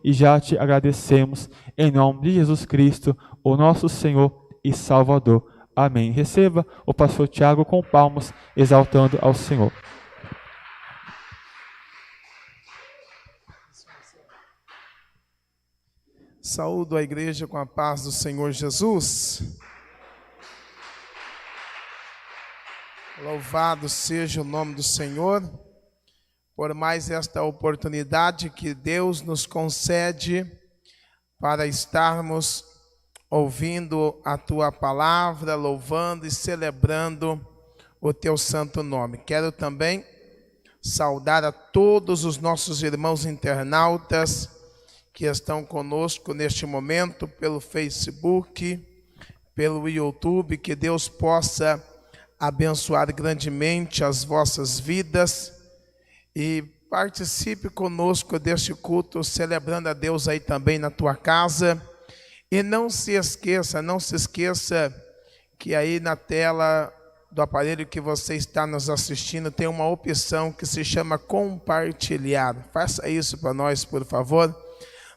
e já te agradecemos, em nome de Jesus Cristo, o nosso Senhor e Salvador. Amém. Receba o pastor Tiago com palmas, exaltando ao Senhor. Saúdo a igreja com a paz do Senhor Jesus. Louvado seja o nome do Senhor, por mais esta oportunidade que Deus nos concede para estarmos ouvindo a Tua palavra, louvando e celebrando o Teu santo nome. Quero também saudar a todos os nossos irmãos internautas que estão conosco neste momento pelo Facebook, pelo YouTube. Que Deus possa abençoar grandemente as vossas vidas e participe conosco deste culto, celebrando a Deus aí também na tua casa. E não se esqueça que aí na tela do aparelho que você está nos assistindo tem uma opção que se chama compartilhar. Faça isso para nós, por favor.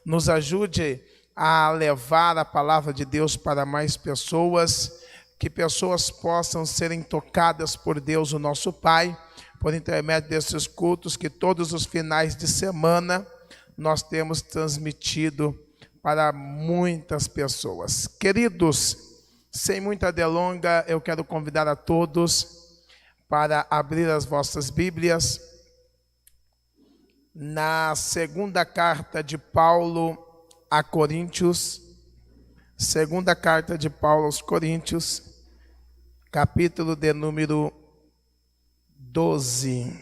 Nos ajude a levar a palavra de Deus para mais pessoas, que pessoas possam serem tocadas por Deus, o nosso Pai, por intermédio desses cultos que todos os finais de semana nós temos transmitido para muitas pessoas. Queridos, sem muita delonga, eu quero convidar a todos para abrir as vossas Bíblias na segunda carta de Paulo a Coríntios, segunda carta de Paulo aos Coríntios, capítulo de número 12.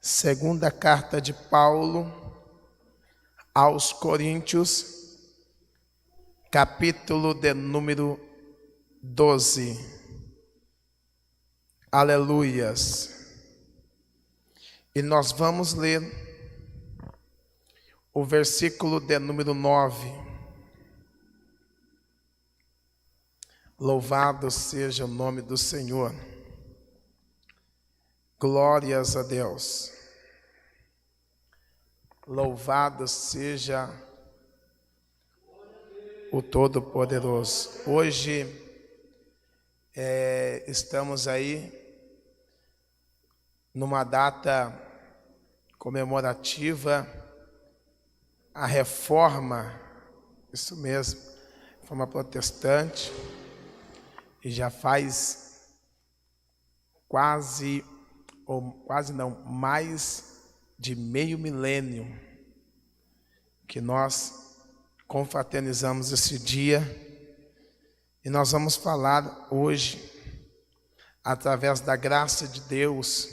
Segunda carta de Paulo aos Coríntios, capítulo de número 12. Aleluias. E nós vamos ler o versículo de número 9. Louvado seja o nome do Senhor. Glórias a Deus. Louvado seja o Todo-Poderoso. Hoje estamos aí numa data comemorativa, a reforma, isso mesmo, reforma protestante, e já faz mais de meio milênio que nós confraternizamos esse dia, e nós vamos falar hoje, através da graça de Deus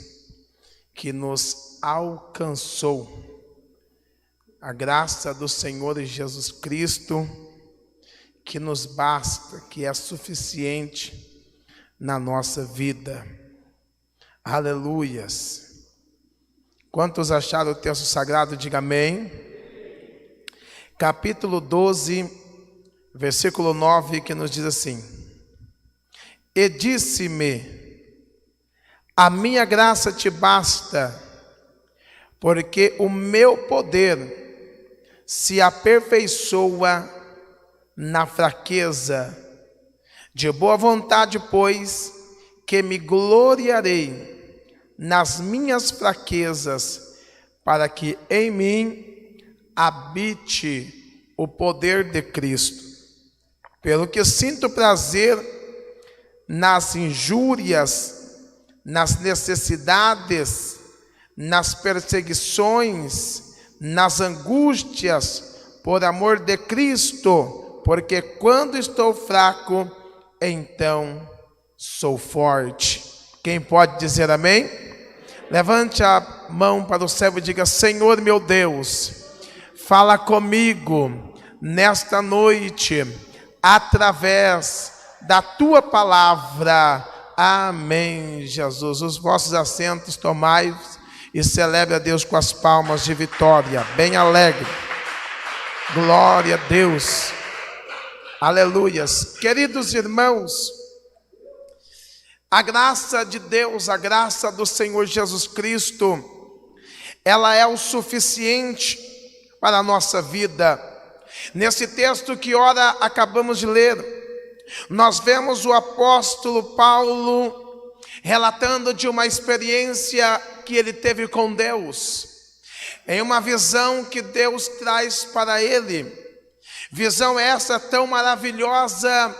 que nos alcançou, a graça do Senhor Jesus Cristo, que nos basta, que é suficiente na nossa vida. Aleluias. Quantos acharam o texto sagrado? Diga amém. Capítulo 12, versículo 9, que nos diz assim: E disse-me, a minha graça te basta, porque o meu poder se aperfeiçoa na fraqueza. De boa vontade, pois, que me gloriarei nas minhas fraquezas, para que em mim habite o poder de Cristo. Pelo que sinto prazer nas injúrias, nas necessidades, nas perseguições, nas angústias, por amor de Cristo, porque quando estou fraco, então sou forte. Quem pode dizer amém? Levante a mão para o céu e diga: Senhor meu Deus, fala comigo nesta noite, através da Tua palavra. Amém, Jesus. Os vossos assentos tomai e celebre a Deus com as palmas de vitória, bem alegre. Glória a Deus. Aleluias. Queridos irmãos, a graça de Deus, a graça do Senhor Jesus Cristo, ela é o suficiente para a nossa vida. Nesse texto que ora acabamos de ler, nós vemos o apóstolo Paulo relatando de uma experiência que ele teve com Deus, em uma visão que Deus traz para ele. Visão essa tão maravilhosa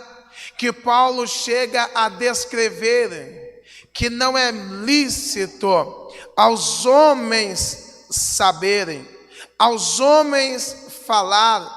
que Paulo chega a descrever que não é lícito aos homens saberem, aos homens falar,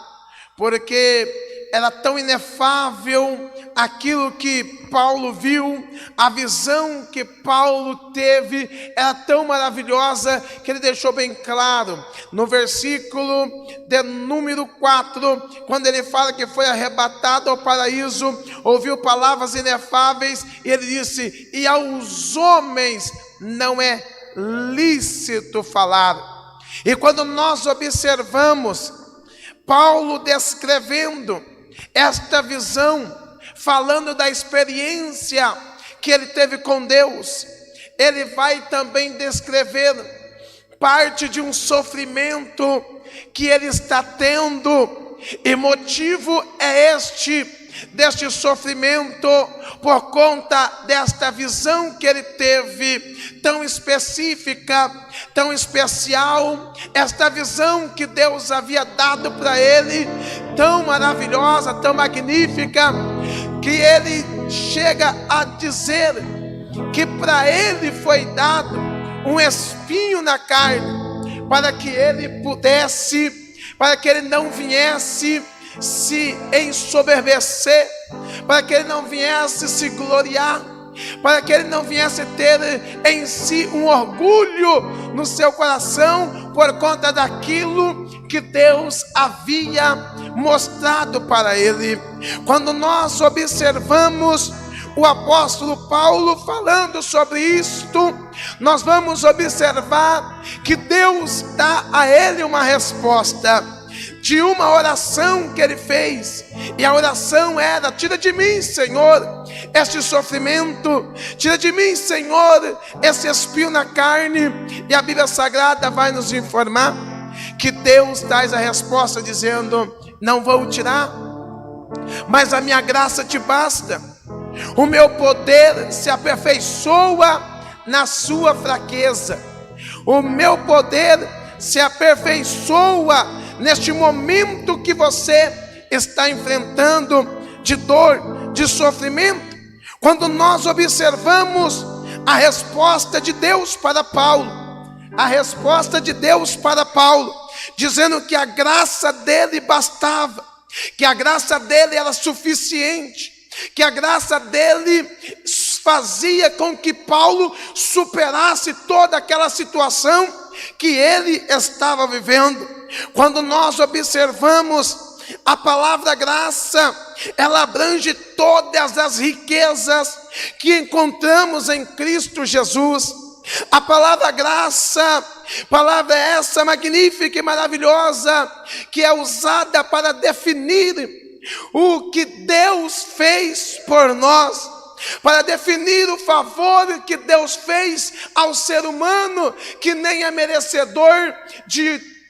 porque era tão inefável aquilo que Paulo viu, a visão que Paulo teve era tão maravilhosa que ele deixou bem claro no versículo de número 4, quando ele fala que foi arrebatado ao paraíso, ouviu palavras inefáveis, e ele disse: e aos homens não é lícito falar. E quando nós observamos Paulo descrevendo esta visão, falando da experiência que ele teve com Deus, ele vai também descrever parte de um sofrimento que ele está tendo, e motivo é deste sofrimento por conta desta visão que ele teve, tão específica, tão especial, esta visão que Deus havia dado para ele, tão maravilhosa, tão magnífica, que ele chega a dizer que para ele foi dado um espinho na carne, para que ele pudesse, para que ele não viesse se ensoberbecer, para que ele não viesse se gloriar, para que ele não viesse ter em si um orgulho no seu coração por conta daquilo que Deus havia mostrado para ele. Quando nós observamos o apóstolo Paulo falando sobre isto, nós vamos observar que Deus dá a ele uma resposta de uma oração que ele fez, e a oração era: tira de mim, Senhor, este sofrimento, tira de mim, Senhor, esse espinho na carne. E a Bíblia Sagrada vai nos informar que Deus traz a resposta dizendo: não vou tirar, mas a minha graça te basta, o meu poder se aperfeiçoa na sua fraqueza, o meu poder se aperfeiçoa neste momento que você está enfrentando de dor, de sofrimento. Quando nós observamos a resposta de Deus para Paulo, dizendo que a graça dele bastava, que a graça dele era suficiente, que a graça dele fazia com que Paulo superasse toda aquela situação que ele estava vivendo. Quando nós observamos a palavra graça, ela abrange todas as riquezas que encontramos em Cristo Jesus. A palavra graça, palavra essa magnífica e maravilhosa, que é usada para definir o que Deus fez por nós, para definir o favor que Deus fez ao ser humano, que nem é merecedor de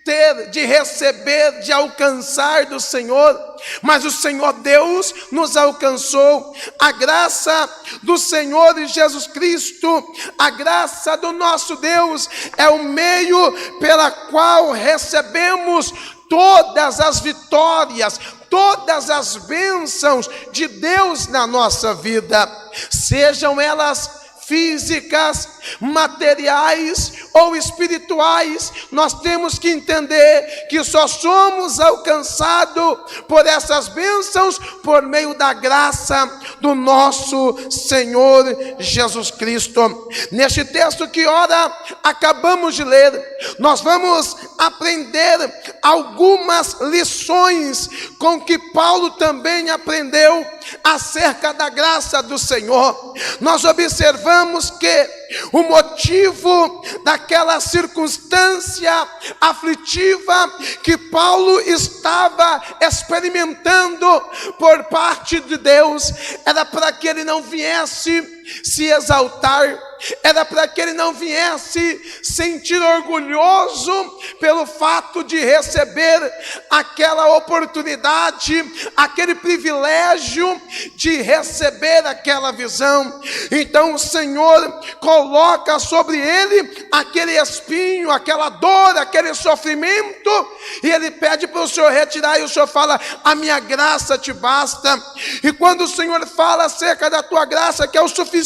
receber, de alcançar do Senhor, mas o Senhor Deus nos alcançou. A graça do Senhor Jesus Cristo, a graça do nosso Deus, é o meio pela qual recebemos todas as vitórias, todas as bênçãos de Deus na nossa vida, sejam elas físicas, materiais ou espirituais. Nós temos que entender que só somos alcançados por essas bênçãos por meio da graça do nosso Senhor Jesus Cristo. Neste texto que ora acabamos de ler, nós vamos aprender algumas lições com que Paulo também aprendeu acerca da graça do Senhor. Nós observamos que o motivo daquela circunstância aflitiva que Paulo estava experimentando por parte de Deus, era para que ele não viesse se exaltar, era para que ele não viesse sentir orgulhoso pelo fato de receber aquela oportunidade, aquele privilégio de receber aquela visão. Então o Senhor coloca sobre ele aquele espinho, aquela dor, aquele sofrimento, e ele pede para o Senhor retirar, e o Senhor fala: a minha graça te basta. E quando o Senhor fala acerca da tua graça, que é o suficiente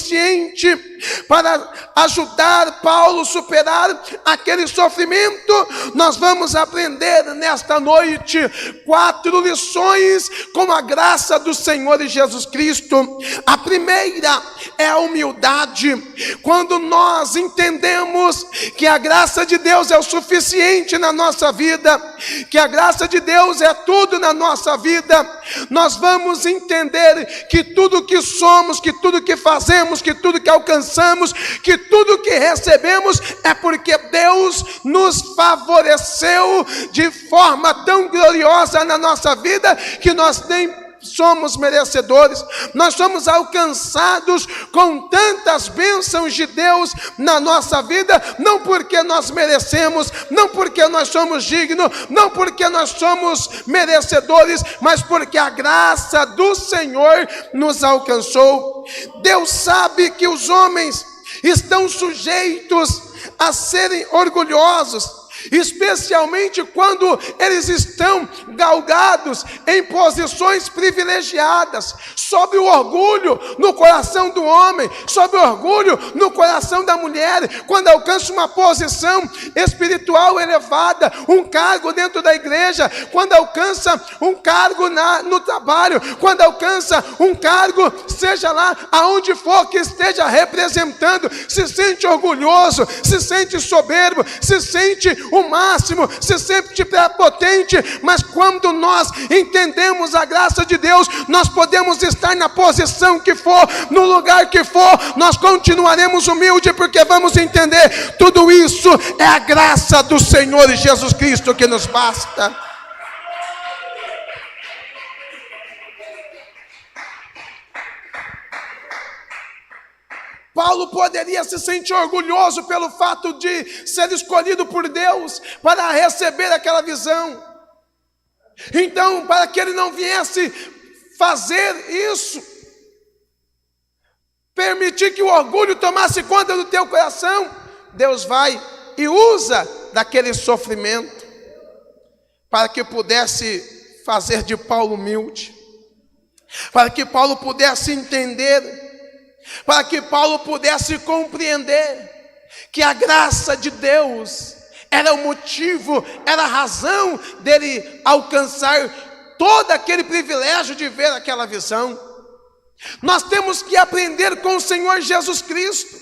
para ajudar Paulo a superar aquele sofrimento, nós vamos aprender nesta noite 4 lições com a graça do Senhor Jesus Cristo. A primeira é a humildade. Quando nós entendemos que a graça de Deus é o suficiente na nossa vida, que a graça de Deus é tudo na nossa vida, nós vamos entender que tudo que somos, que tudo que fazemos, que tudo que alcançamos, que tudo que recebemos é porque Deus nos favoreceu de forma tão gloriosa na nossa vida que nós nem somos merecedores. Nós somos alcançados com tantas bênçãos de Deus na nossa vida, não porque nós merecemos, não porque nós somos dignos, não porque nós somos merecedores, mas porque a graça do Senhor nos alcançou. Deus sabe que os homens estão sujeitos a serem orgulhosos, especialmente quando eles estão galgados em posições privilegiadas. Sobe o orgulho no coração do homem, sobe o orgulho no coração da mulher, quando alcança uma posição espiritual elevada, um cargo dentro da igreja, quando alcança um cargo no trabalho, quando alcança um cargo, seja lá aonde for que esteja representando, se sente orgulhoso, se sente soberbo, se sente o máximo, se sente prepotente. Mas quando nós entendemos a graça de Deus, nós podemos estar na posição que for, no lugar que for, nós continuaremos humildes, porque vamos entender, tudo isso é a graça do Senhor Jesus Cristo que nos basta. Paulo poderia se sentir orgulhoso pelo fato de ser escolhido por Deus para receber aquela visão. Então, para que ele não viesse fazer isso, permitir que o orgulho tomasse conta do teu coração, Deus vai e usa daquele sofrimento para que pudesse fazer de Paulo humilde, para que Paulo pudesse entender, para que Paulo pudesse compreender que a graça de Deus era o motivo, era a razão dele alcançar todo aquele privilégio de ver aquela visão. Nós temos que aprender com o Senhor Jesus Cristo,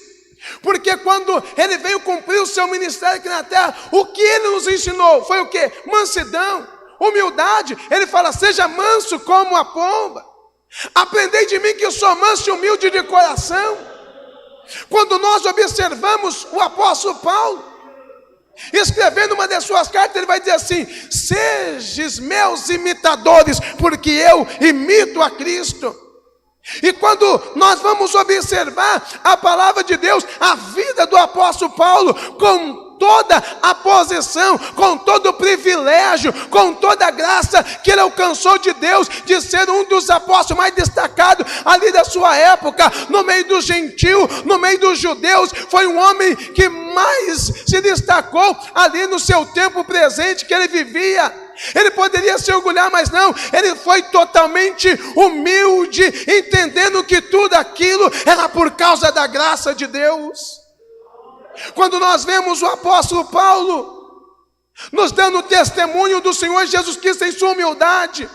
porque quando ele veio cumprir o seu ministério aqui na terra, o que ele nos ensinou foi o quê? Mansidão, humildade. Ele fala: seja manso como a pomba. Aprendei de mim que eu sou manso e humilde de coração. Quando nós observamos o apóstolo Paulo, escrevendo uma das suas cartas, ele vai dizer assim: sejais meus imitadores, porque eu imito a Cristo. E quando nós vamos observar a palavra de Deus, a vida do apóstolo Paulo, com toda a posição, com todo o privilégio, com toda a graça que ele alcançou de Deus, de ser um dos apóstolos mais destacados ali da sua época, no meio dos gentios, no meio dos judeus, foi um homem que mais se destacou ali no seu tempo presente que ele vivia. Ele poderia se orgulhar, mas não, ele foi totalmente humilde, entendendo que tudo aquilo era por causa da graça de Deus. Quando nós vemos o apóstolo Paulo nos dando testemunho do Senhor Jesus Cristo em sua humildade,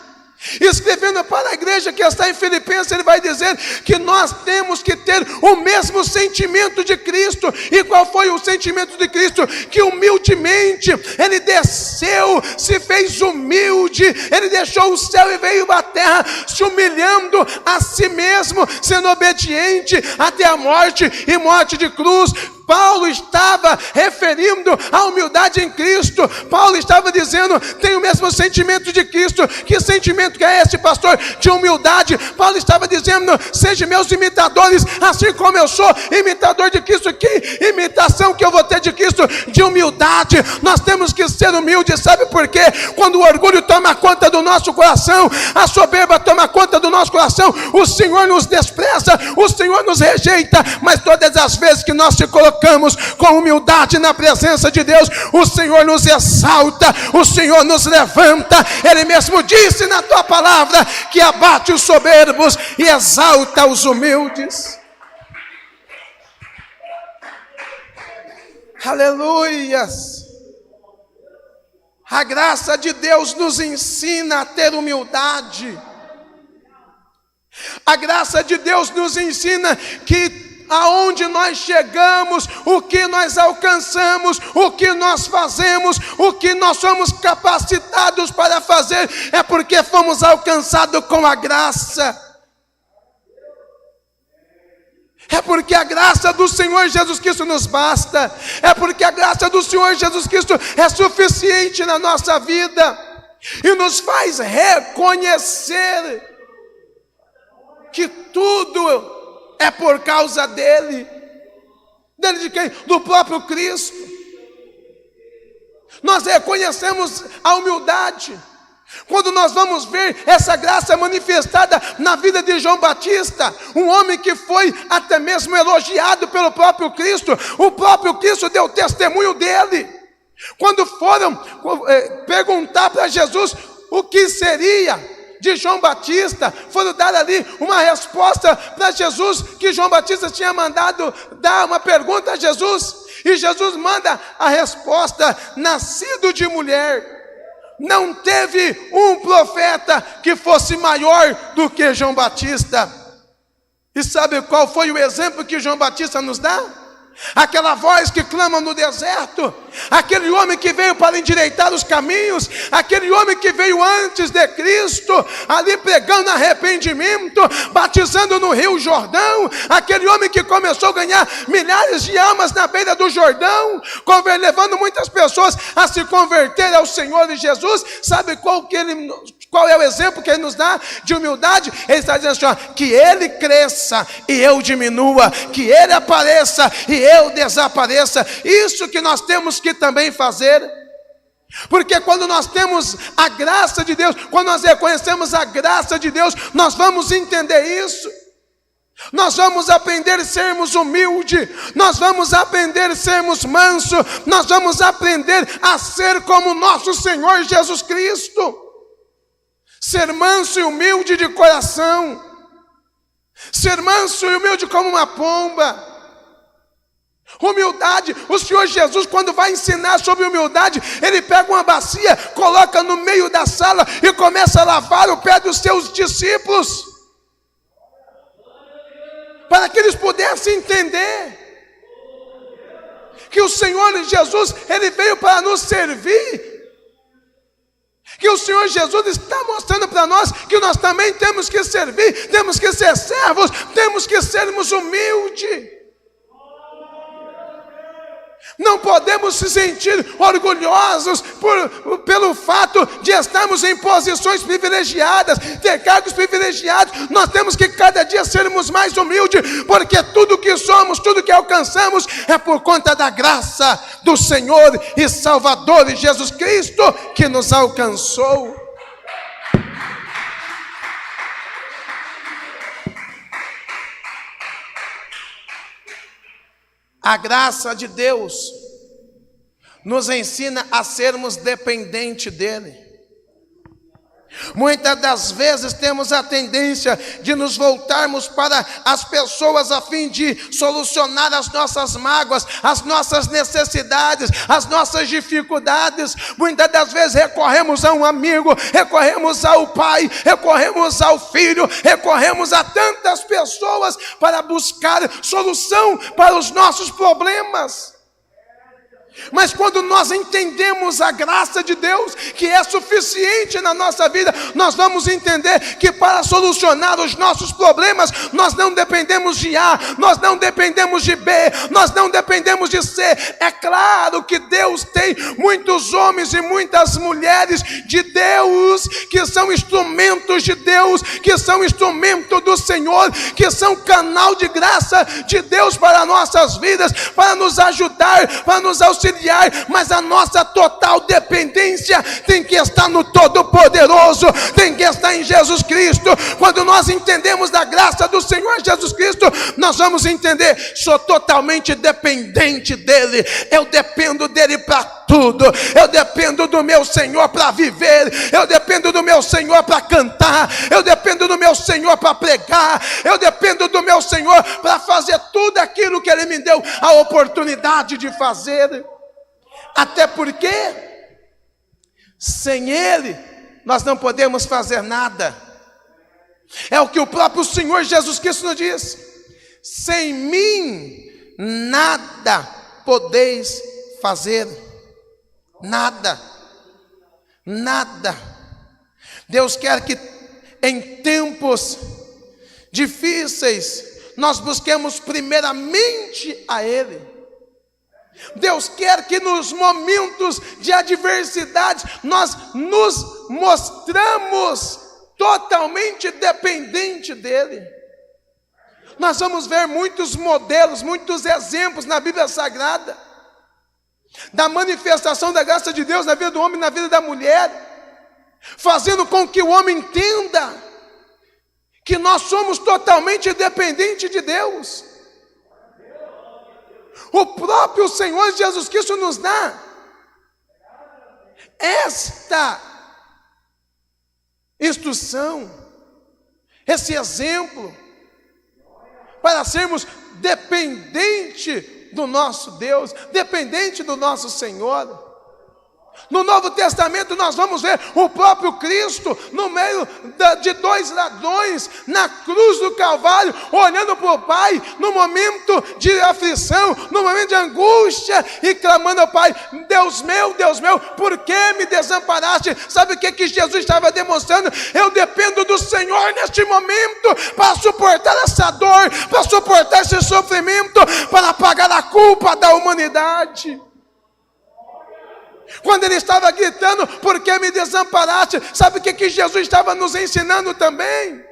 Escrevendo para a igreja que está em Filipenses, ele vai dizer que nós temos que ter o mesmo sentimento de Cristo. E qual foi o sentimento de Cristo? Que humildemente ele desceu, se fez humilde, ele deixou o céu e veio à terra, se humilhando a si mesmo, sendo obediente até a morte e morte de cruz. Paulo estava referindo à humildade em Cristo. Paulo estava dizendo: tem o mesmo sentimento de Cristo. Que sentimento que é esse, pastor? De humildade. Paulo estava dizendo: sejam meus imitadores, assim como eu sou imitador de Cristo. Que imitação que eu vou ter de Cristo? De humildade. Nós temos que ser humildes, sabe por quê? Quando o orgulho toma conta do nosso coração, a soberba toma conta do nosso coração, o Senhor nos despreza, o Senhor nos rejeita. Mas todas as vezes que nós se colocamos com humildade na presença de Deus, o Senhor nos exalta, o Senhor nos levanta. Ele mesmo disse na tua palavra que abate os soberbos e exalta os humildes. Aleluias! A graça de Deus nos ensina a ter humildade. A graça de Deus nos ensina que aonde nós chegamos, o que nós alcançamos, o que nós fazemos, o que nós somos capacitados para fazer, é porque fomos alcançados com a graça. É porque a graça do Senhor Jesus Cristo nos basta. É porque a graça do Senhor Jesus Cristo é suficiente na nossa vida e nos faz reconhecer que tudo é por causa dele. Dele de quem? Do próprio Cristo. Nós reconhecemos a humildade quando nós vamos ver essa graça manifestada na vida de João Batista, um homem que foi até mesmo elogiado pelo próprio Cristo. O próprio Cristo deu testemunho dele. Quando foram perguntar para Jesus o que seria de João Batista, foram dar ali uma resposta para Jesus, que João Batista tinha mandado dar uma pergunta a Jesus, e Jesus manda a resposta: nascido de mulher, não teve um profeta que fosse maior do que João Batista. E sabe qual foi o exemplo que João Batista nos dá? Aquela voz que clama no deserto, aquele homem que veio para endireitar os caminhos, aquele homem que veio antes de Cristo, ali pregando arrependimento, batizando no Rio Jordão, aquele homem que começou a ganhar milhares de almas na beira do Jordão, levando muitas pessoas a se converter ao Senhor Jesus. Sabe qual é o exemplo que ele nos dá de humildade? Ele está dizendo assim, ó, que ele cresça e eu diminua, que ele apareça e eu desapareça. Isso que nós temos que também fazer. Porque quando nós temos a graça de Deus, quando nós reconhecemos a graça de Deus, nós vamos entender isso. Nós vamos aprender a sermos humildes, nós vamos aprender a sermos mansos, nós vamos aprender a ser como nosso Senhor Jesus Cristo. Ser manso e humilde de coração, ser manso e humilde como uma pomba. Humildade, o Senhor Jesus, quando vai ensinar sobre humildade, ele pega uma bacia, coloca no meio da sala e começa a lavar o pé dos seus discípulos, para que eles pudessem entender que o Senhor Jesus, ele veio para nos servir, que o Senhor Jesus está mostrando para nós que nós também temos que servir, temos que ser servos, temos que sermos humildes. Não podemos se sentir orgulhosos pelo fato de estarmos em posições privilegiadas, ter cargos privilegiados. Nós temos que cada dia sermos mais humildes, porque tudo que somos, tudo que alcançamos é por conta da graça do Senhor e Salvador Jesus Cristo que nos alcançou. A graça de Deus nos ensina a sermos dependentes dEle. Muitas das vezes temos a tendência de nos voltarmos para as pessoas a fim de solucionar as nossas mágoas, as nossas necessidades, as nossas dificuldades. Muitas das vezes recorremos a um amigo, recorremos ao pai, recorremos ao filho, recorremos a tantas pessoas para buscar solução para os nossos problemas. Mas quando nós entendemos a graça de Deus, que é suficiente na nossa vida, nós vamos entender que para solucionar os nossos problemas, nós não dependemos de A, nós não dependemos de B, nós não dependemos de C. É claro que Deus tem muitos homens e muitas mulheres de Deus, que são instrumentos de Deus, que são instrumento do Senhor, que são canal de graça de Deus para nossas vidas, para nos ajudar, para nos auxiliar. Mas a nossa total dependência tem que estar no Todo-Poderoso, tem que estar em Jesus Cristo. Quando nós entendemos da graça do Senhor Jesus Cristo, nós vamos entender: sou totalmente dependente dEle, eu dependo dEle para tudo, eu dependo do meu Senhor para viver, eu dependo do meu Senhor para cantar, eu dependo do meu Senhor para pregar, eu dependo do meu Senhor para fazer tudo aquilo que Ele me deu a oportunidade de fazer. Até porque sem Ele nós não podemos fazer nada. É o que o próprio Senhor Jesus Cristo nos diz: sem mim nada podeis fazer. Nada. Nada. Deus quer que em tempos difíceis nós busquemos primeiramente a Ele. Deus quer que nos momentos de adversidade nós nos mostramos totalmente dependente dEle. Nós vamos ver muitos modelos, muitos exemplos na Bíblia Sagrada da manifestação da graça de Deus na vida do homem e na vida da mulher, fazendo com que o homem entenda que nós somos totalmente dependentes de Deus. O próprio Senhor Jesus Cristo nos dá esta instrução, esse exemplo, para sermos dependentes do nosso Deus, dependente do nosso Senhor. No Novo Testamento nós vamos ver o próprio Cristo no meio de dois ladrões na cruz do Calvário, olhando para o Pai no momento de aflição, no momento de angústia, e clamando ao Pai: Deus meu, por que me desamparaste? Sabe o que Jesus estava demonstrando? Eu dependo do Senhor neste momento para suportar essa dor, para suportar esse sofrimento, para pagar a culpa da humanidade. Quando Ele estava gritando: por que me desamparaste? Sabe o que Jesus estava nos ensinando também?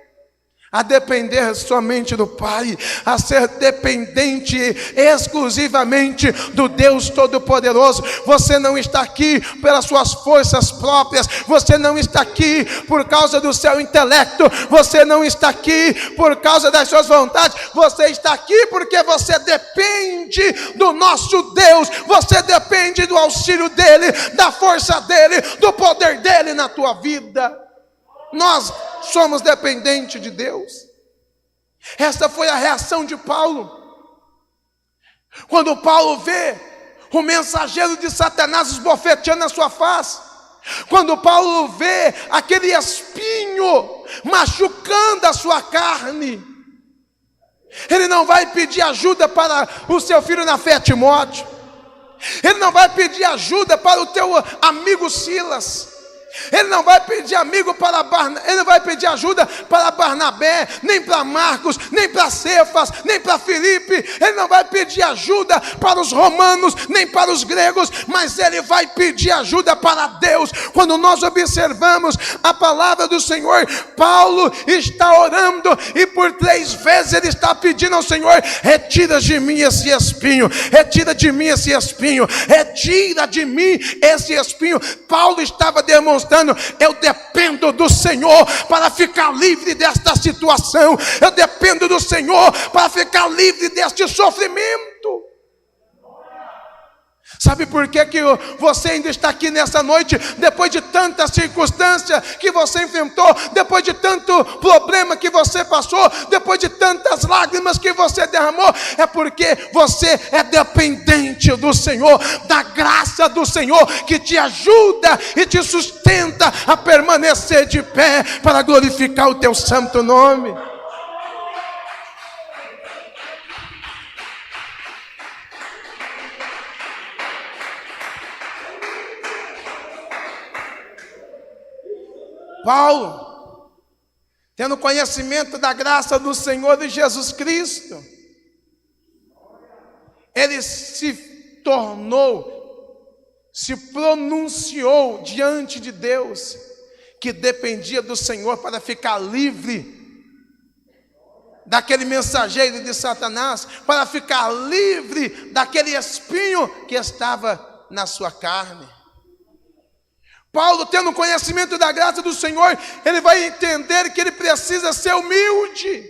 A depender somente do Pai, a ser dependente exclusivamente do Deus Todo-Poderoso. Você não está aqui pelas suas forças próprias, você não está aqui por causa do seu intelecto, você não está aqui por causa das suas vontades, você está aqui porque você depende do nosso Deus, você depende do auxílio dEle, da força dEle, do poder dEle na tua vida. Nós somos dependentes de Deus. Esta foi a reação de Paulo. Quando Paulo vê o mensageiro de Satanás esbofeteando a sua face, quando Paulo vê aquele espinho machucando a sua carne, ele não vai pedir ajuda para o seu filho na fé, Timóteo. Ele não vai pedir ajuda para o teu amigo Silas. Ele não vai pedir ele não vai pedir ajuda para Barnabé, nem para Marcos, nem para Cefas, nem para Filipe. Ele não vai pedir ajuda para os romanos, nem para os gregos, mas ele vai pedir ajuda para Deus. Quando nós observamos a palavra do Senhor, Paulo está orando e por 3 vezes ele está pedindo ao Senhor: retira de mim esse espinho, retira de mim esse espinho, retira de mim esse espinho. Paulo estava demonstrando: eu dependo do Senhor para ficar livre desta situação, eu dependo do Senhor para ficar livre deste sofrimento. Sabe por que você ainda está aqui nessa noite? Depois de tanta circunstância que você enfrentou, depois de tanto problema que você passou, depois de tantas lágrimas que você derramou, é porque você é dependente do Senhor, da graça do Senhor, que te ajuda e te sustenta a permanecer de pé para glorificar o teu santo nome. Paulo, tendo conhecimento da graça do Senhor e Jesus Cristo, ele se pronunciou diante de Deus, que dependia do Senhor para ficar livre daquele mensageiro de Satanás, para ficar livre daquele espinho que estava na sua carne. Paulo, tendo conhecimento da graça do Senhor, ele vai entender que ele precisa ser humilde,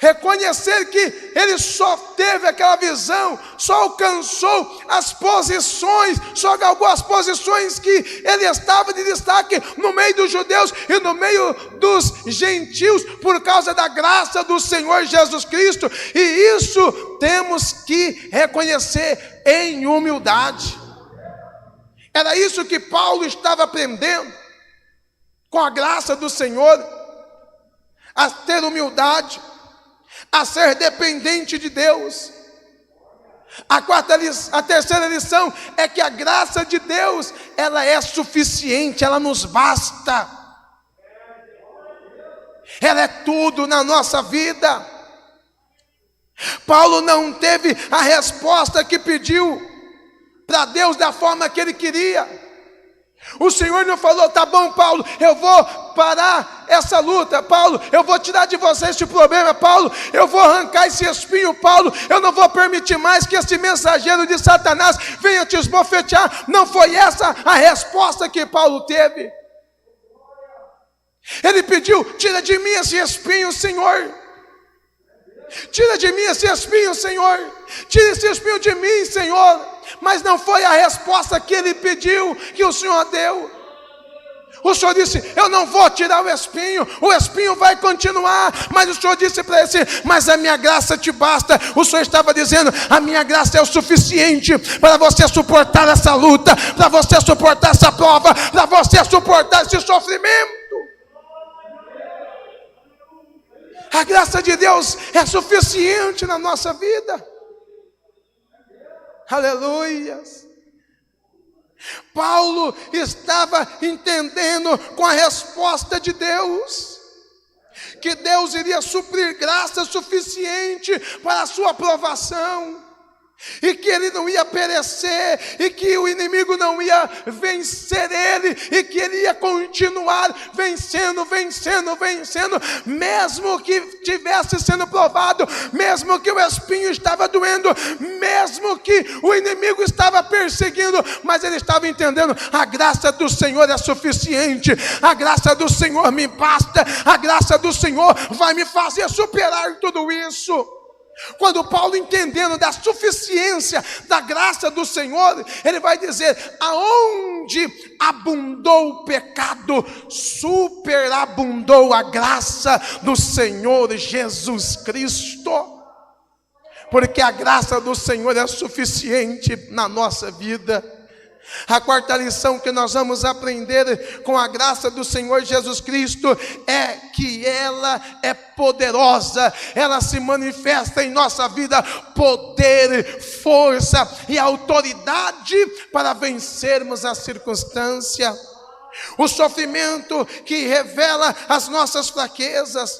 reconhecer que ele só teve aquela visão, só alcançou as posições, só galgou as posições que ele estava de destaque no meio dos judeus e no meio dos gentios, por causa da graça do Senhor Jesus Cristo, e isso temos que reconhecer em humildade. Era isso que Paulo estava aprendendo, com a graça do Senhor, a ter humildade, a ser dependente de Deus. A terceira lição é que a graça de Deus, ela é suficiente, ela nos basta. Ela é tudo na nossa vida. Paulo não teve a resposta que pediu para Deus da forma que ele queria. O Senhor não falou: tá bom, Paulo, eu vou parar essa luta, Paulo, eu vou tirar de você esse problema, Paulo, eu vou arrancar esse espinho, Paulo, eu não vou permitir mais que esse mensageiro de Satanás venha te esbofetear. Não foi essa a resposta que Paulo teve. Ele pediu: tira de mim esse espinho, Senhor. Tira de mim esse espinho, Senhor. Tira esse espinho de mim, Senhor. Mas não foi a resposta que ele pediu, que o Senhor deu. O Senhor disse: eu não vou tirar o espinho vai continuar. Mas o Senhor disse para ele: mas a minha graça te basta. O Senhor estava dizendo: a minha graça é o suficiente para você suportar essa luta, para você suportar essa prova, para você suportar esse sofrimento. A graça de Deus é suficiente na nossa vida. Aleluias. Paulo estava entendendo com a resposta de Deus, que Deus iria suprir graça suficiente para a sua aprovação, e que ele não ia perecer, e que o inimigo não ia vencer ele, e que ele ia continuar vencendo, mesmo que estivesse sendo provado, mesmo que o espinho estava doendo, mesmo que o inimigo estava perseguindo, mas ele estava entendendo: a graça do Senhor é suficiente, a graça do Senhor me basta, a graça do Senhor vai me fazer superar tudo isso. Quando Paulo, entendendo da suficiência da graça do Senhor, ele vai dizer: aonde abundou o pecado, superabundou a graça do Senhor Jesus Cristo. Porque a graça do Senhor é suficiente na nossa vida. A quarta lição que nós vamos aprender com a graça do Senhor Jesus Cristo é que ela é poderosa, ela se manifesta em nossa vida poder, força e autoridade para vencermos a circunstância. O sofrimento que revela as nossas fraquezas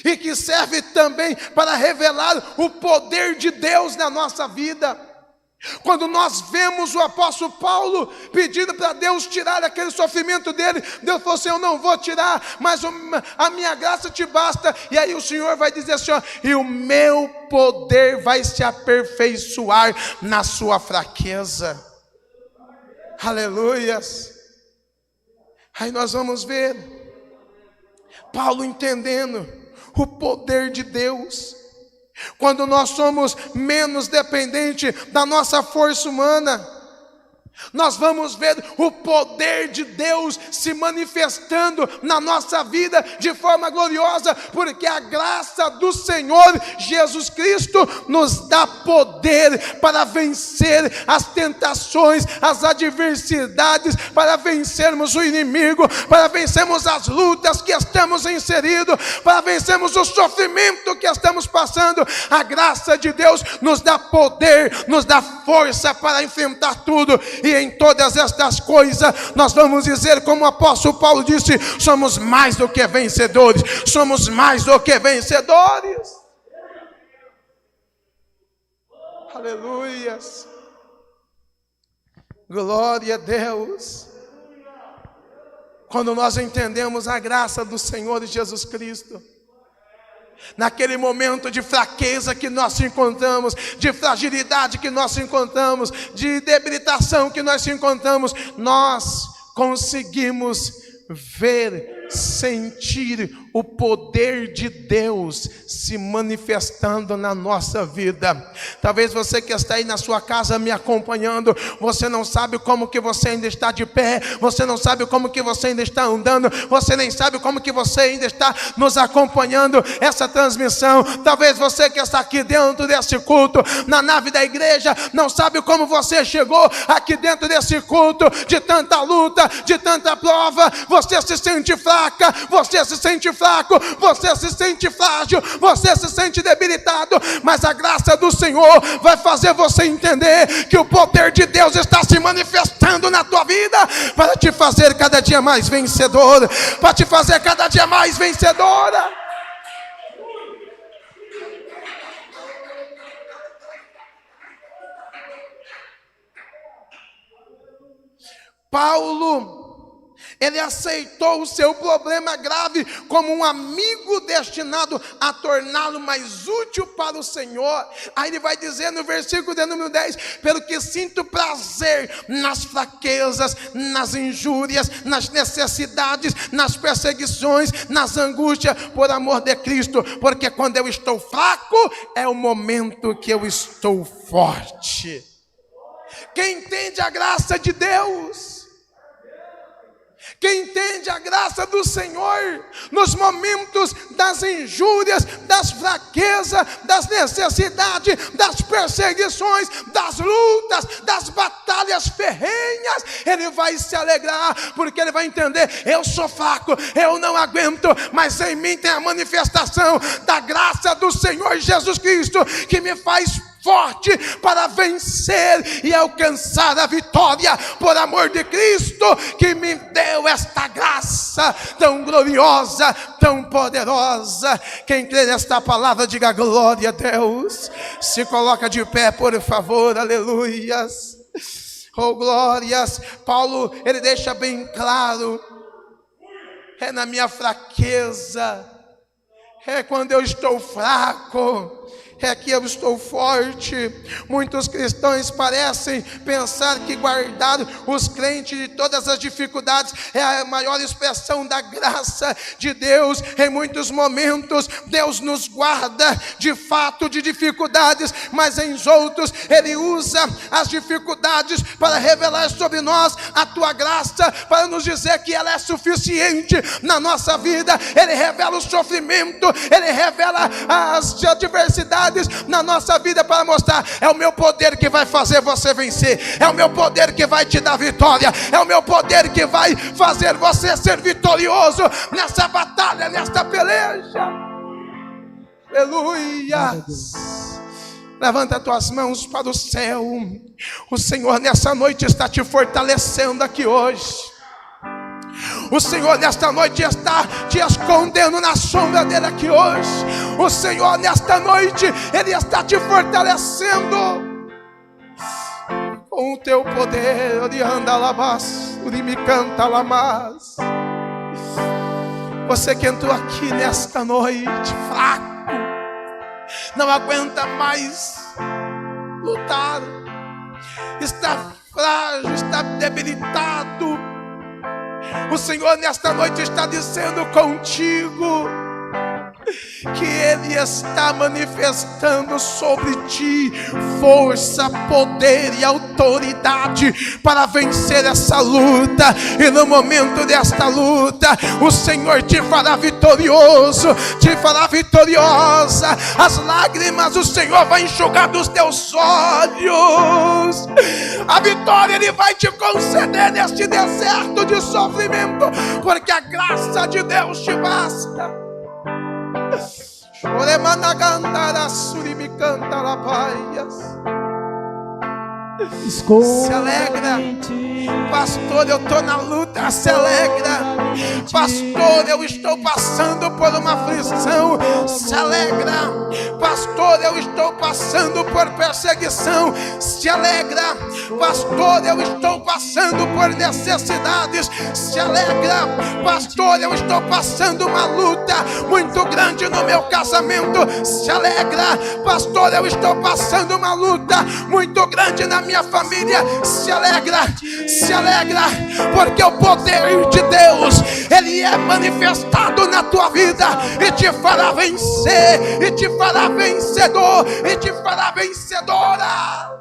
e que serve também para revelar o poder de Deus na nossa vida. Quando nós vemos o apóstolo Paulo pedindo para Deus tirar aquele sofrimento dele, Deus falou assim: eu não vou tirar, mas a minha graça te basta. E aí o Senhor vai dizer assim: ó, e o meu poder vai se aperfeiçoar na sua fraqueza. Aleluias. Aí nós vamos ver Paulo entendendo o poder de Deus. Quando nós somos menos dependentes da nossa força humana, nós vamos ver o poder de Deus se manifestando na nossa vida de forma gloriosa, porque a graça do Senhor Jesus Cristo nos dá poder para vencer as tentações, as adversidades, para vencermos o inimigo, para vencermos as lutas que estamos inseridos, para vencermos o sofrimento que estamos passando. A graça de Deus nos dá poder, nos dá força para enfrentar tudo. E em todas estas coisas, nós vamos dizer, como o apóstolo Paulo disse: somos mais do que vencedores, somos mais do que vencedores. Aleluias, glória a Deus. Quando nós entendemos a graça do Senhor Jesus Cristo, naquele momento de fraqueza que nós encontramos, de fragilidade que nós encontramos, de debilitação que nós encontramos, nós conseguimos ver, sentir o poder de Deus se manifestando na nossa vida. Talvez você que está aí na sua casa me acompanhando, você não sabe como que você ainda está de pé, você não sabe como que você ainda está andando, você nem sabe como que você ainda está nos acompanhando essa transmissão. Talvez você que está aqui dentro desse culto, na nave da igreja, não sabe como você chegou aqui dentro desse culto, de tanta luta, de tanta prova. Você se sente fraca, você se sente fraco, você se sente frágil, você se sente debilitado, mas a graça do Senhor vai fazer você entender que o poder de Deus está se manifestando na tua vida, para te fazer cada dia mais vencedor, para te fazer cada dia mais vencedora. Paulo, ele aceitou o seu problema grave como um amigo destinado a torná-lo mais útil para o Senhor. Aí ele vai dizer no versículo de número 10: pelo que sinto prazer nas fraquezas, nas injúrias, nas necessidades, nas perseguições, nas angústias, por amor de Cristo, porque quando eu estou fraco, é o momento que eu estou forte. Quem entende a graça de Deus, quem entende a graça do Senhor, nos momentos das injúrias, das fraquezas, das necessidades, das perseguições, das lutas, das batalhas ferrenhas, ele vai se alegrar, porque ele vai entender: eu sou fraco, eu não aguento, mas em mim tem a manifestação da graça do Senhor Jesus Cristo, que me faz forte para vencer e alcançar a vitória, por amor de Cristo, que me deu esta graça tão gloriosa, tão poderosa. Quem crê nesta palavra, diga glória a Deus. Se coloca de pé, por favor, aleluias, oh glórias. Paulo, ele deixa bem claro: é na minha fraqueza, é quando eu estou fraco, é que eu estou forte. Muitos cristãos parecem pensar que guardar os crentes de todas as dificuldades é a maior expressão da graça de Deus. Em muitos momentos Deus nos guarda de fato de dificuldades, mas em outros Ele usa as dificuldades para revelar sobre nós a tua graça, para nos dizer que ela é suficiente na nossa vida. Ele revela o sofrimento, Ele revela as adversidades na nossa vida, para mostrar: é o meu poder que vai fazer você vencer, é o meu poder que vai te dar vitória, é o meu poder que vai fazer você ser vitorioso nessa batalha, nesta peleja. Aleluia. Levanta as tuas mãos para o céu. O Senhor nessa noite está te fortalecendo aqui hoje. O Senhor nesta noite está te escondendo na sombra dele aqui hoje. O Senhor nesta noite, Ele está te fortalecendo com o teu poder. Você que entrou aqui nesta noite fraco, não aguenta mais lutar, está frágil, está debilitado, o Senhor nesta noite está dizendo contigo: que Ele está manifestando sobre ti força, poder e autoridade para vencer essa luta. E no momento desta luta, o Senhor te fará vitorioso, te fará vitoriosa. As lágrimas o Senhor vai enxugar dos teus olhos. A vitória Ele vai te conceder neste deserto de sofrimento, porque a graça de Deus te basta. Se alegra, pastor, eu estou na luta. Se alegra, pastor, eu estou passando por uma aflição. Se alegra, pastor, eu estou passando por perseguição. Se alegra, pastor, eu estou passando por necessidades. Se alegra, pastor, eu estou passando uma luta muito grande no meu casamento. Se alegra, pastor, eu estou passando uma luta muito grande na minha família. Se alegra, porque o poder de Deus, Ele é manifestado na tua vida e te fará vencer, e te fará vencedor, e te fará vencedora.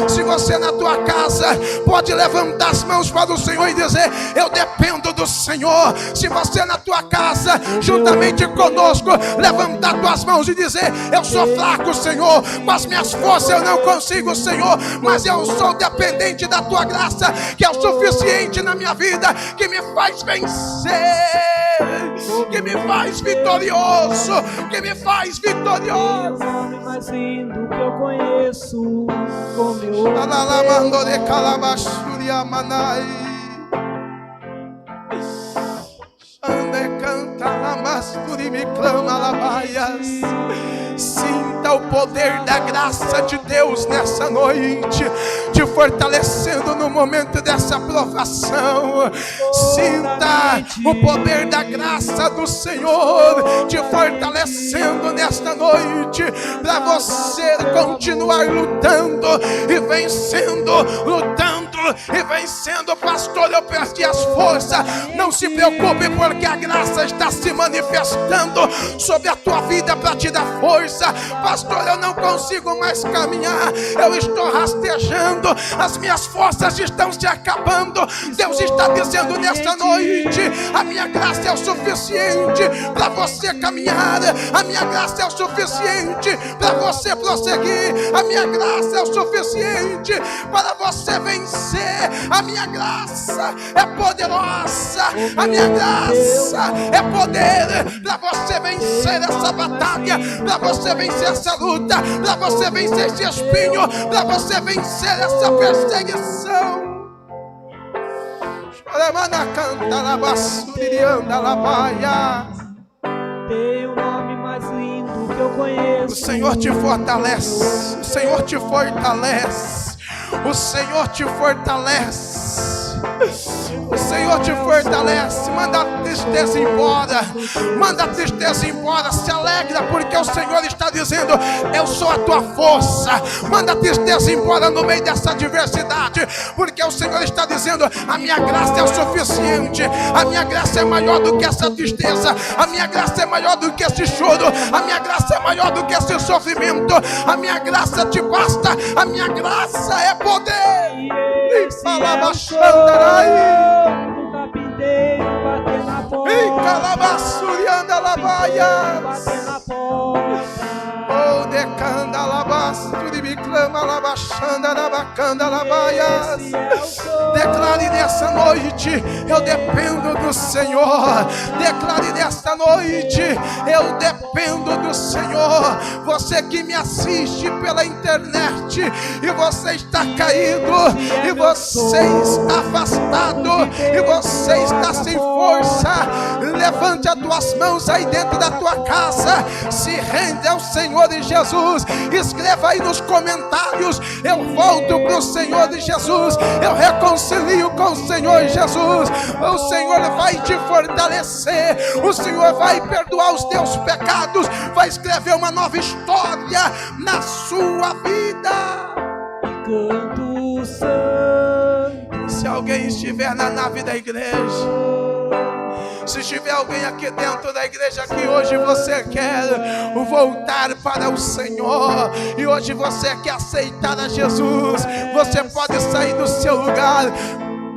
Se você na tua casa pode levantar as mãos para o Senhor e dizer: eu dependo do Senhor. Se você na tua casa, juntamente conosco, levantar tuas mãos e dizer: eu sou fraco, Senhor, com as minhas forças eu não consigo, Senhor, mas eu sou dependente da tua graça, que é o suficiente na minha vida, que me faz vencer, que me faz vitorioso, que me faz vitorioso. O nome mais lindo que eu conheço, como eu ande canta lamasturi me clama labaias. Sinta o poder da graça de Deus nessa noite, te fortalecendo no momento dessa provação. Sinta o poder da graça do Senhor te fortalecendo nesta noite, para você continuar lutando e vencendo, lutando e vencendo. Pastor, eu perdi as forças. Não se preocupe, porque a graça está se manifestando sobre a tua vida para te dar força. Pastor, eu não consigo mais caminhar, eu estou rastejando, as minhas forças estão se acabando. Deus está dizendo nesta noite: a minha graça é o suficiente para você caminhar, a minha graça é o suficiente para você prosseguir, a minha graça é o suficiente para você vencer. A minha graça é poderosa, a minha graça é poder para você vencer essa batalha, para você vencer essa luta, para você vencer esse espinho, para você vencer essa perseguição. Tem o nome mais lindo que eu conheço. O Senhor te fortalece, o Senhor te fortalece, o Senhor te fortalece. O Senhor te fortalece. Manda a tristeza embora, manda a tristeza embora. Se alegra, porque o Senhor está dizendo: eu sou a tua força. Manda a tristeza embora no meio dessa adversidade, porque o Senhor está dizendo: a minha graça é o suficiente, a minha graça é maior do que essa tristeza, a minha graça é maior do que esse choro, a minha graça é maior do que esse sofrimento, a minha graça te basta, a minha graça é poder. Nunca pintei, bater na porta. Bater na porta. Oh, decanda alabasturi me clama alabachanda alabacanda alabaias. Declare nessa noite: eu dependo do Senhor. Declare nessa noite: eu dependo do Senhor. Você que me assiste pela internet e você está caído, e você está afastado, e você está sem força, levante as tuas mãos aí dentro da tua casa, se rende ao Senhor de Jesus. Escreva aí nos comentários: eu volto para o Senhor de Jesus, eu reconcilio com o Senhor Jesus. O Senhor vai te fortalecer, o Senhor vai perdoar os teus pecados, vai escrever uma nova história na sua vida. canto santo. Se alguém estiver na nave da igreja, se tiver alguém aqui dentro da igreja que hoje você quer voltar para o Senhor, e hoje você quer aceitar a Jesus, você pode sair do seu lugar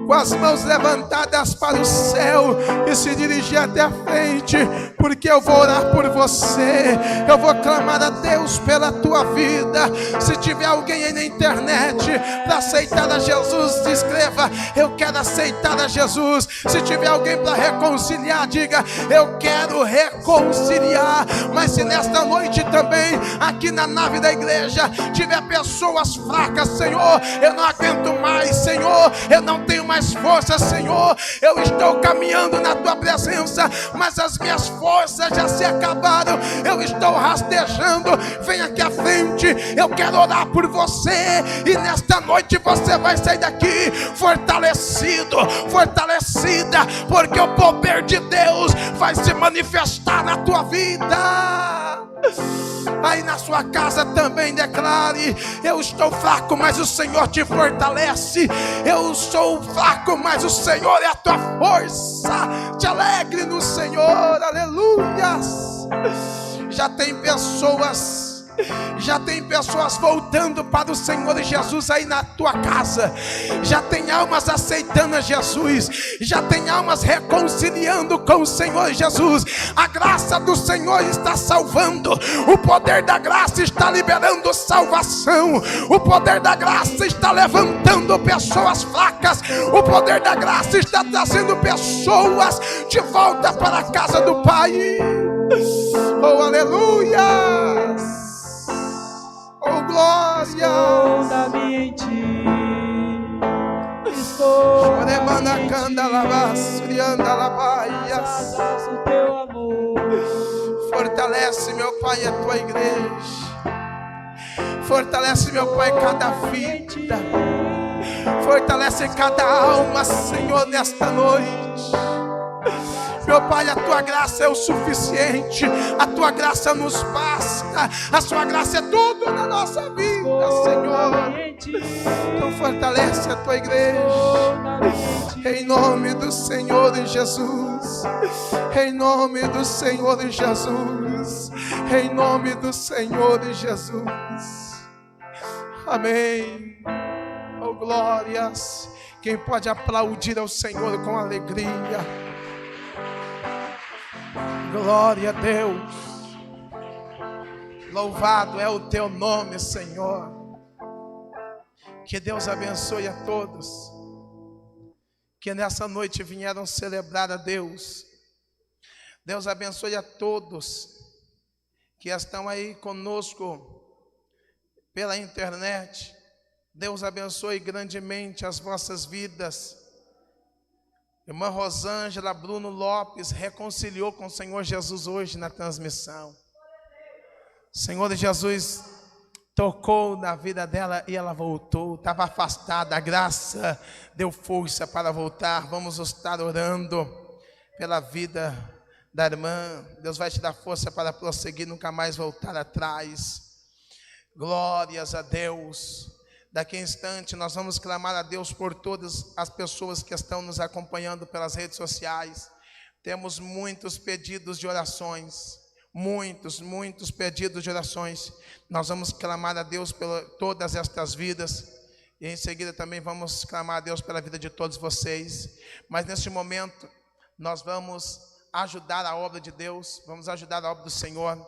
com as mãos levantadas para o céu e se dirigir até a frente, porque eu vou orar por você, eu vou clamar a Deus pela tua vida. Se tiver alguém aí na internet para aceitar a Jesus, escreva: eu quero aceitar a Jesus. Se tiver alguém para reconciliar, diga: eu quero reconciliar. Mas se nesta noite também, aqui na nave da igreja, tiver pessoas fracas: Senhor, eu não aguento mais, Senhor, eu não tenho mais força, Senhor, eu estou caminhando na tua presença, mas as minhas forças já se acabaram, eu estou rastejando, vem aqui à frente, eu quero orar por você, e nesta noite você vai sair daqui fortalecido, fortalecida, porque o poder de Deus vai se manifestar na tua vida. Aí na sua casa também declare: eu estou fraco, mas o Senhor te fortalece. Eu sou fraco, mas o Senhor é a tua força. Te alegre no Senhor, aleluias. Já tem pessoas voltando para o Senhor Jesus aí na tua casa. Já tem almas aceitando a Jesus. Já tem almas reconciliando com o Senhor Jesus. A graça do Senhor está salvando. O poder da graça está liberando salvação. O poder da graça está levantando pessoas fracas. O poder da graça está trazendo pessoas de volta para a casa do Pai. Oh, aleluia! Oh, glória! Esconda-me em ti. Esconda-me em ti. O teu amor. Fortalece, meu Pai, a tua igreja. Fortalece, meu Pai, cada vida. Fortalece cada alma, Senhor, nesta noite. Meu Pai, a tua graça é o suficiente. A tua graça nos basta. A sua graça é tudo na nossa vida, Senhor. Então fortalece a tua igreja. Em nome do Senhor Jesus. Em nome do Senhor Jesus. Em nome do Senhor Jesus. Amém. Oh, glórias. Quem pode aplaudir ao Senhor com alegria? Glória a Deus. Louvado é o teu nome, Senhor. Que Deus abençoe a todos que nessa noite vieram celebrar a Deus. Deus abençoe a todos que estão aí conosco pela internet. Deus abençoe grandemente as vossas vidas. Irmã Rosângela Bruno Lopes reconciliou com o Senhor Jesus hoje na transmissão. O Senhor Jesus tocou na vida dela e ela voltou. Estava afastada, a graça deu força para voltar. Vamos estar orando pela vida da irmã. Deus vai te dar força para prosseguir, nunca mais voltar atrás. Glórias a Deus. Daqui a instante nós vamos clamar a Deus por todas as pessoas que estão nos acompanhando pelas redes sociais. Temos muitos pedidos de orações, muitos pedidos de orações. Nós vamos clamar a Deus por todas estas vidas, e em seguida também vamos clamar a Deus pela vida de todos vocês. Mas neste momento nós vamos ajudar a obra de Deus, vamos ajudar a obra do Senhor.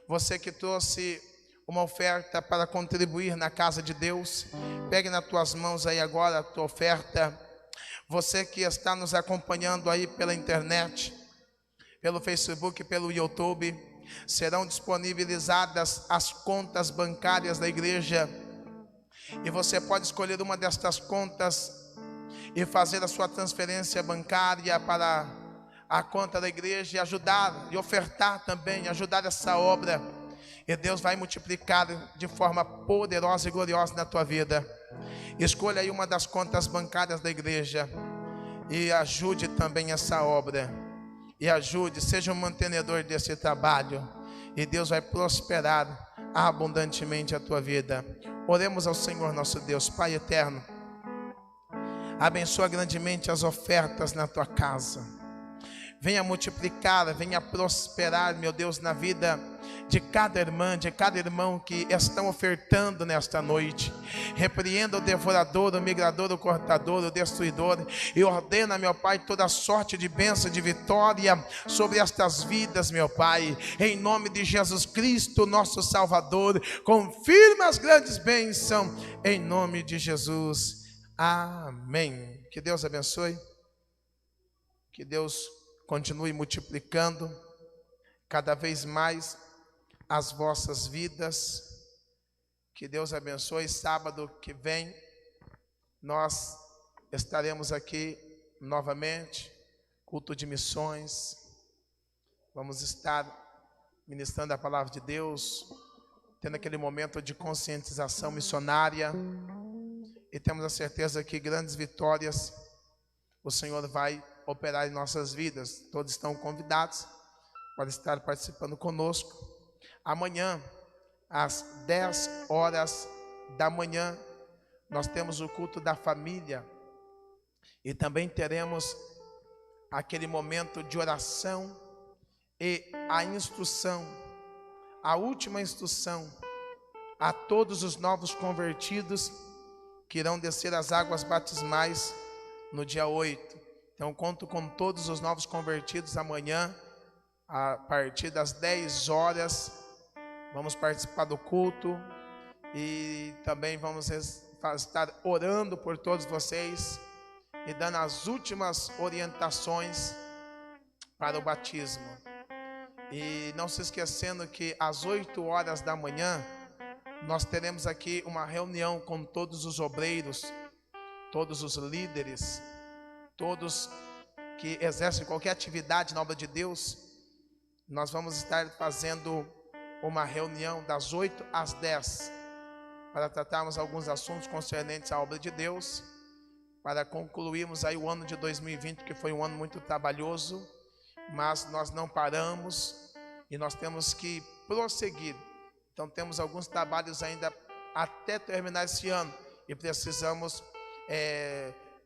Você que trouxe uma oferta para contribuir na casa de Deus, pegue nas tuas mãos aí agora a tua oferta. Você que está nos acompanhando aí pela internet, pelo Facebook, pelo YouTube, serão disponibilizadas as contas bancárias da igreja, e você pode escolher uma destas contas e fazer a sua transferência bancária para a conta da igreja e ajudar, e ofertar também, ajudar essa obra. E Deus vai multiplicar de forma poderosa e gloriosa na tua vida. Escolha aí uma das contas bancárias da igreja e ajude também essa obra. E ajude, seja um mantenedor desse trabalho. E Deus vai prosperar abundantemente a tua vida. Oremos ao Senhor nosso Deus. Pai eterno, abençoa grandemente as ofertas na tua casa. Venha multiplicar, venha prosperar, meu Deus, na vida de cada irmã, de cada irmão que estão ofertando nesta noite. Repreenda o devorador, o migrador, o cortador, o destruidor, e ordena, meu Pai, toda sorte de bênção, de vitória sobre estas vidas, meu Pai. Em nome de Jesus Cristo, nosso Salvador, confirma as grandes bênçãos, em nome de Jesus. Amém. Que Deus abençoe. Que Deus continue multiplicando cada vez mais as vossas vidas. Que Deus abençoe. Sábado que vem nós estaremos aqui novamente, culto de missões. Vamos estar ministrando a palavra de Deus, tendo aquele momento de conscientização missionária, e temos a certeza que grandes vitórias o Senhor vai operar em nossas vidas. Todos estão convidados para estar participando conosco. Amanhã, às 10 horas da manhã, nós temos o culto da família, e também teremos aquele momento de oração e a instrução, a última instrução a todos os novos convertidos que irão descer as águas batismais no dia 8. Então, conto com todos os novos convertidos amanhã, a partir das 10 horas, vamos participar do culto, e também vamos estar orando por todos vocês e dando as últimas orientações para o batismo. E não se esquecendo que às 8 horas da manhã, nós teremos aqui uma reunião com todos os obreiros, todos os líderes, todos que exercem qualquer atividade na obra de Deus. Nós vamos estar fazendo uma reunião das 8 às 10 para tratarmos alguns assuntos concernentes à obra de Deus, para concluirmos aí o ano de 2020, que foi um ano muito trabalhoso, mas nós não paramos e nós temos que prosseguir. Então temos alguns trabalhos ainda até terminar esse ano, e precisamos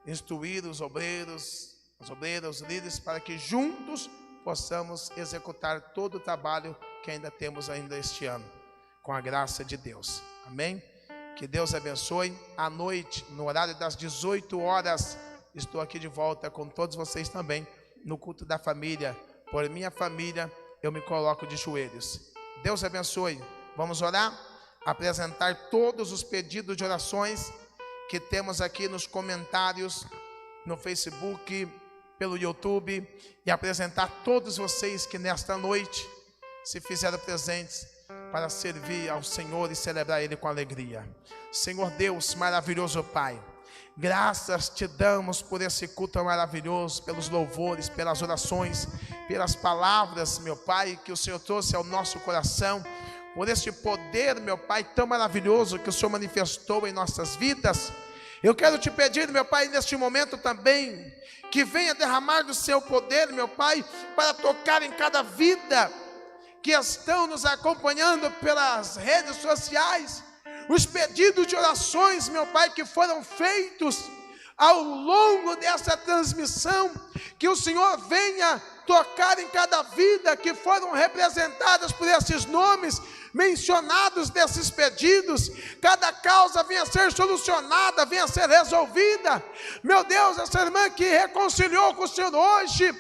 instruir os obreiros, os líderes, para que juntos possamos executar todo o trabalho que ainda temos ainda este ano, com a graça de Deus. Amém? Que Deus abençoe. À noite, no horário das 18 horas, estou aqui de volta com todos vocês também, no culto da família. Por minha família, eu me coloco de joelhos. Deus abençoe. Vamos orar? Apresentar todos os pedidos de orações que temos aqui nos comentários, no Facebook, pelo YouTube, e apresentar todos vocês que nesta noite se fizeram presentes para servir ao Senhor e celebrar Ele com alegria. Senhor Deus, maravilhoso Pai, graças te damos por esse culto maravilhoso, pelos louvores, pelas orações, pelas palavras, meu Pai, que o Senhor trouxe ao nosso coração, por esse poder, meu Pai, tão maravilhoso que o Senhor manifestou em nossas vidas. Eu quero te pedir, meu Pai, neste momento também, que venha derramar do seu poder, meu Pai, para tocar em cada vida que estão nos acompanhando pelas redes sociais, os pedidos de orações, meu Pai, que foram feitos ao longo dessa transmissão, que o Senhor venha tocar em cada vida que foram representadas por esses nomes mencionados desses pedidos. Cada causa venha a ser solucionada, venha a ser resolvida. Meu Deus, essa irmã que reconciliou com o Senhor hoje,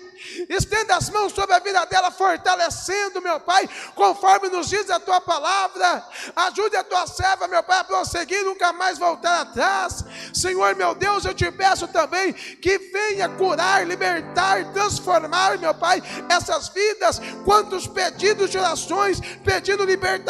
estenda as mãos sobre a vida dela, fortalecendo, meu Pai, conforme nos diz a tua palavra. Ajude a tua serva, meu Pai, a prosseguir, nunca mais voltar atrás. Senhor, meu Deus, eu te peço também que venha curar, libertar, transformar, meu Pai, essas vidas. Quantos pedidos de orações, pedindo libertações,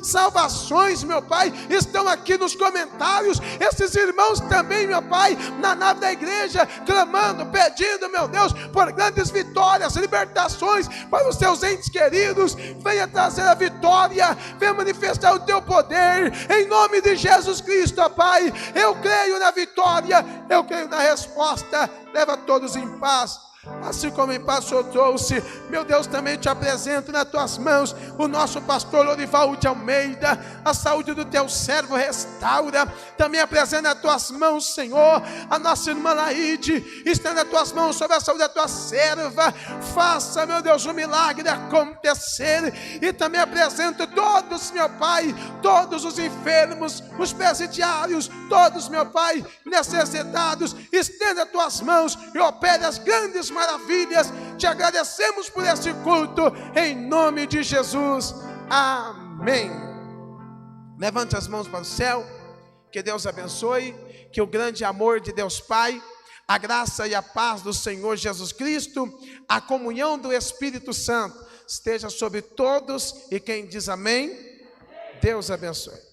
salvações, meu Pai, estão aqui nos comentários. Esses irmãos também, meu Pai, na nave da igreja, clamando, pedindo, meu Deus, por grandes vitórias, libertações para os seus entes queridos. Venha trazer a vitória, venha manifestar o teu poder, em nome de Jesus Cristo, ó Pai. Eu creio na vitória, eu creio na resposta. Leva todos em paz. Assim como em paz o Senhor trouxe, meu Deus, também te apresento nas tuas mãos o nosso pastor Lorival de Almeida. A saúde do teu servo restaura. Também apresento nas tuas mãos, Senhor, a nossa irmã Laide. Estenda as tuas mãos sobre a saúde da tua serva. Faça, meu Deus, um milagre acontecer. E também apresento todos, meu Pai, todos os enfermos, os presidiários, todos, meu Pai, necessitados. Estenda as tuas mãos e opere as grandes maravilhas. Te agradecemos por esse culto, em nome de Jesus, amém. Levante as mãos para o céu. Que Deus abençoe, que o grande amor de Deus Pai, a graça e a paz do Senhor Jesus Cristo, a comunhão do Espírito Santo esteja sobre todos, e quem diz amém, Deus abençoe.